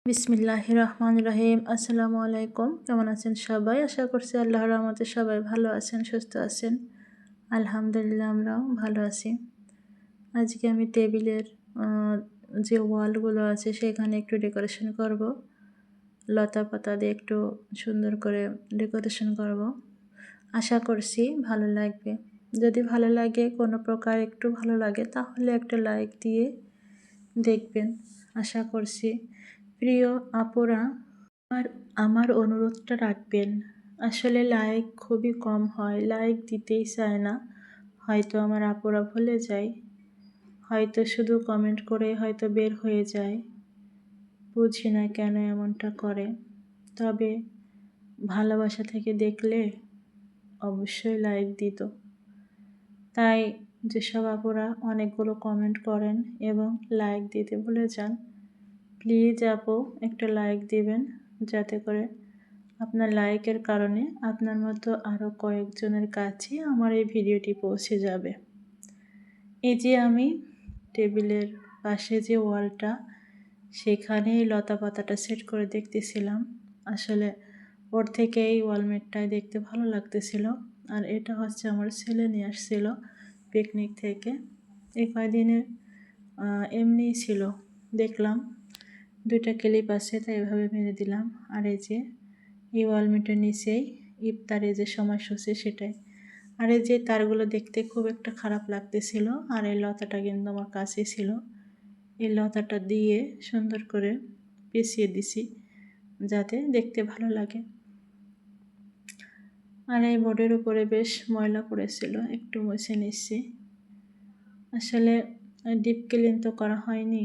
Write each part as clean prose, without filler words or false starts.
বিসমিল্লাহির রহমানির রহিম। আসসালামু আলাইকুম। কেমন আছেন সবাই? আশা করছি আল্লাহর রহমতে সবাই ভালো আছেন, সুস্থ আছেন। আলহামদুলিল্লাহ আমরাও ভালো আছি। আজকে আমি টেবিলের যে ওয়ালগুলো আছে সেখানে একটু ডেকোরেশন করব। লতা পাতা দিয়ে একটু সুন্দর করে ডেকোরেশন করব। আশা করছি ভালো লাগবে। যদি ভালো লাগে, কোনো প্রকার একটু ভালো লাগে, তাহলে একটা লাইক দিয়ে দেখবেন। আশা করছি প্রিয় আপুরা আর আমার অনুরোধটা রাখবেন। আসলে লাইক খুবই কম হয়, লাইক দিতেই চায় না। হয়তো আমার আপুরা ভুলে যায়, হয়তো শুধু কমেন্ট করে হয়তো বের হয়ে যায়। বুঝি না কেন এমনটা করে। তবে ভালোবাসা থেকে দেখলে অবশ্যই লাইক দিত। তাই যেসব আপুরা অনেকগুলো কমেন্ট করেন এবং লাইক দিতে ভুলে যান, প্লিজ আপু একটা লাইক দিবেন, যাতে করে আপনার লাইকের কারণে আপনার মতো আরও কয়েকজনের কাছে আমার এই ভিডিওটি পৌঁছে যাবে। এই যে আমি টেবিলের পাশে যে ওয়ালটা, সেখানে লতা পাতাটা সেট করে দেখতেছিলাম। আসলে ওর থেকে এই ওয়ালমেটটাই দেখতে ভালো লাগতেছিল। আর এটা হচ্ছে আমার ছেলে নিয়ে আসছিল পিকনিক থেকে। এই কয়দিনে এমনিই ছিল, দেখলাম 2টা ক্লিপ আছে, তাই এভাবে মেরে দিলাম। আর এই যে এই ওয়ালমেটের নিচেই ইফতারে যে সময়সূচি সেটাই। আর এই যে তারগুলো দেখতে খুব একটা খারাপ লাগতেছিল। আর এই লতাটা কিন্তু আমার কাছেই ছিল। এই লতাটা দিয়ে সুন্দর করে পেঁচিয়ে দিছি, যাতে দেখতে ভালো লাগে। আর এই বোর্ডের উপরে বেশ ময়লা পড়েছিল, একটু মুছে নিচ্ছি। আসলে ডিপ ক্লিন তো করা হয়নি,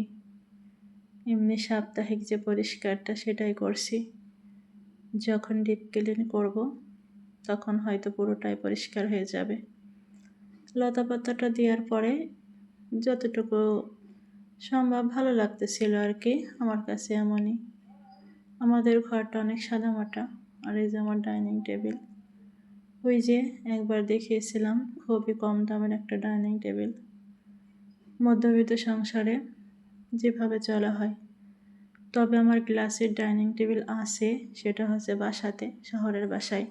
এমনি সাপ্তাহিক যে পরিষ্কারটা সেটাই করছি। যখন ডিপ ক্লিন করব তখন হয়তো পুরোটাই পরিষ্কার হয়ে যাবে। লতা পাতাটা দেওয়ার পরে যতটুকু সম্ভব ভালো লাগতেছিল আর কি, আমার কাছে এমনই। আমাদের ঘরটা অনেক সাদামাটা। আর এই যে আমার ডাইনিং টেবিল, ওই যে একবার দেখিয়েছিলাম খুবই কম দামের একটা ডাইনিং টেবিল। মধ্যবিত্ত সংসারে যেভাবে চলা হয়। তবে আমার গ্লাসের ডাইনিং টেবিল আছে, সেটা হচ্ছে বাসাতে, শহরের বাসায়।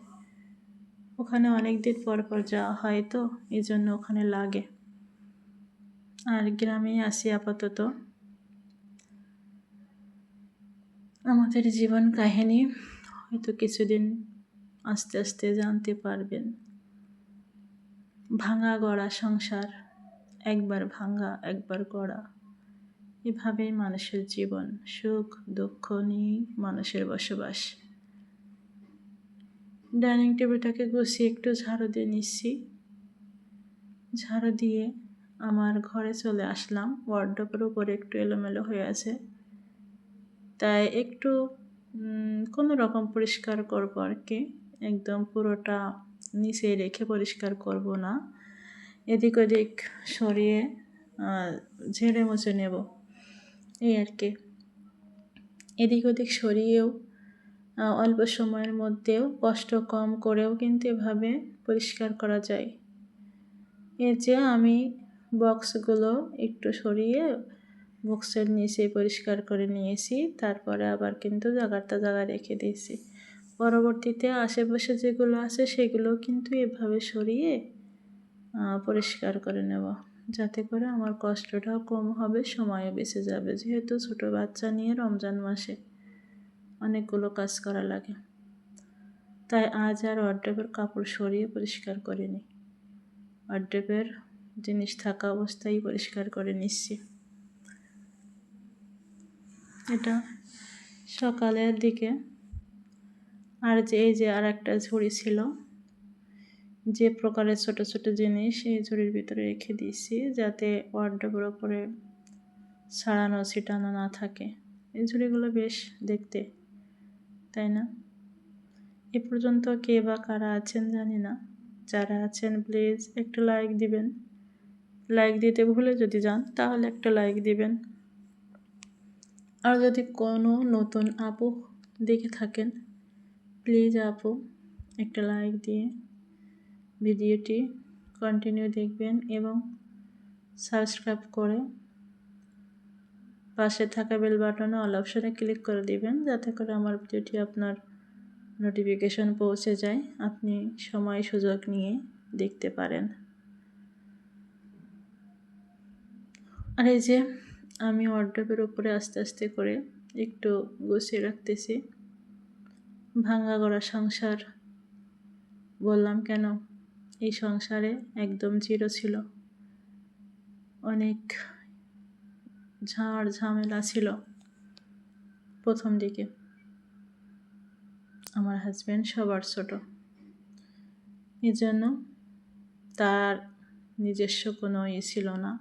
ওখানে অনেক দিন পর পর যাওয়া হয়, তো এই জন্য ওখানে লাগে। আর গ্রামেই আছি আপাতত। আমাদের জীবন কাহিনী হয়তো কিছুদিন আস্তে আস্তে জানতে পারবেন। ভাঙা গড়া সংসার, একবার ভাঙা একবার গড়া, এভাবেই মানুষের জীবন। সুখ দুঃখ নিয়ে মানুষের বসবাস। ডাইনিং টেবিলটাকে গুছিয়ে একটু ঝাড়ু দিয়ে নিচ্ছি। ঝাড়ু দিয়ে আমার ঘরে চলে আসলাম। ওয়ার্ডরোবের উপরে একটু এলোমেলো হয়ে আছে, তাই একটু কোনো রকম পরিষ্কার করব আর কি। একদম পুরোটা নিচে রেখে পরিষ্কার করব না, এদিক ওদিক সরিয়ে ঝেড়ে মুছে নেব, এই আর কি। এদিক ওদিক সরিয়েও অল্প সময়ের মধ্যেও কষ্ট কম করেও কিন্তু এভাবে পরিষ্কার করা যায়। এই যে আমি বক্সগুলো একটু সরিয়ে বক্সের নিচে পরিষ্কার করে নিয়েছি, তারপরে আবার কিন্তু জায়গায় রেখে দিয়েছি। পরবর্তীতে আশেপাশে যেগুলো আছে সেগুলো কিন্তু এভাবে সরিয়ে পরিষ্কার করে নেব, যাতে করে আমার কষ্টটাও কম হবে, সময়ও বেঁচে যাবে। যেহেতু ছোটো বাচ্চা নিয়ে রমজান মাসে অনেকগুলো কাজ করা লাগে, তাই আজ আর ওয়ার্ডরোবের কাপড় সরিয়ে পরিষ্কার করিনি। ওয়ার্ডরোবের জিনিস থাকা অবস্থায় পরিষ্কার করে নিচ্ছি। এটা সকালের দিকে। আর যে এই যে আর একটা ঝুড়ি ছিল, যে প্রকারের ছোট ছোট জিনিস এই ঝুড়ির ভিতরে রেখে দিয়েছি, যাতে ওয়ার্ডরোবের ওপরে ছাড়ানো ছিটানো না থাকে। এই ঝুড়িগুলো বেশ দেখতে, তাই না? এ পর্যন্ত কে বা কারা আছেন জানি না। যারা আছেন প্লিজ একটা লাইক দিবেন। লাইক দিতে ভুলে যদি যান তাহলে একটা লাইক দিবেন। আর যদি কোনো নতুন আপু দেখে থাকেন, প্লিজ আপু একটা লাইক দিয়ে ভিডিওটি কন্টিনিউ দেখবেন এবং সাবস্ক্রাইব করে পাশে থাকা বেল বাটনে অল অপশনে ক্লিক করে দিবেন, যাতে করে আমার ভিডিওটি আপনার নোটিফিকেশন পৌঁছে যায়, আপনি সময় সুযোগ নিয়ে দেখতে পারেন। আর এই যে আমি ওয়ার্ড্রোবের উপরে আস্তে আস্তে করে একটু গুছিয়ে রাখতেছি। ভাঙা গড়া সংসার বললাম কেন, এই সংসারে একদম জিরো ছিল, অনেক ঝাড় ঝামেলা ছিল প্রথম দিকে। আমার হাজব্যান্ড সবার ছোট, এজন্য তার নিজস্ব কোনো ছিল না,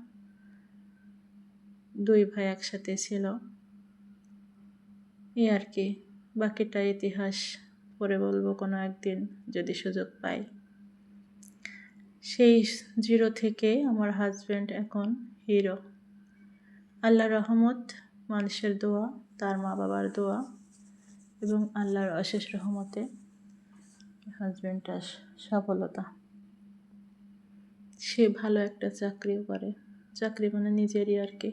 2 ভাই একসাথে ছিল, এই আর কি। বাকিটা ইতিহাস পরে বলবো কোনো একদিন যদি সুযোগ পাই। সেই জিরো থেকে আমার হাজব্যান্ড এখন হিরো। আল্লাহর রহমত, মানুষের দোয়া, তার মা বাবার দোয়া এবং আল্লাহর অশেষ রহমতে হাজব্যান্ডটার সফলতা। সে ভালো একটা চাকরিও করে, চাকরি মানে নিজেরই আর কি।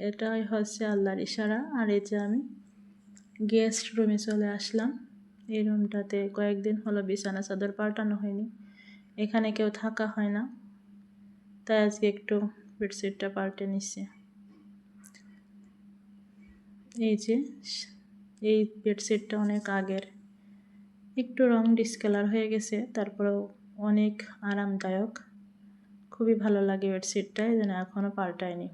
এটাই হচ্ছে আল্লাহর ইশারা। আর এই যে আমি গেস্ট রুমে চলে আসলাম। এই রুমটাতে কয়েকদিন হলো বিছানা চাদর পাল্টানো হয়নি, এখানে কেউ থাকা হয় না, তাই আজকে একটু বেডশিটটা পাল্টে নিচ্ছে। এই যে এই বেডশিটটা অনেক আগের, একটু রং ডিসকালার হয়ে গেছে, তারপরেও অনেক আরামদায়ক, খুবই ভালো লাগে বেডশিটটা, এই জন্য এখনও পাল্টায়নি।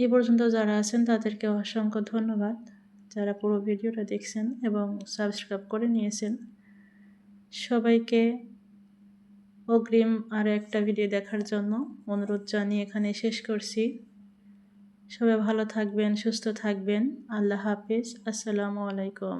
এ পর্যন্ত যারা আছেন তাদেরকে অসংখ্য ধন্যবাদ, যারা পুরো ভিডিওটা দেখছেন এবং সাবস্ক্রাইব করে নিয়েছেন। সবাইকে অগ্রিম আরও একটা ভিডিও দেখার জন্য অনুরোধ জানিয়ে এখানে শেষ করছি। সবাই ভালো থাকবেন, সুস্থ থাকবেন। আল্লাহ হাফেজ। আসসালামু আলাইকুম।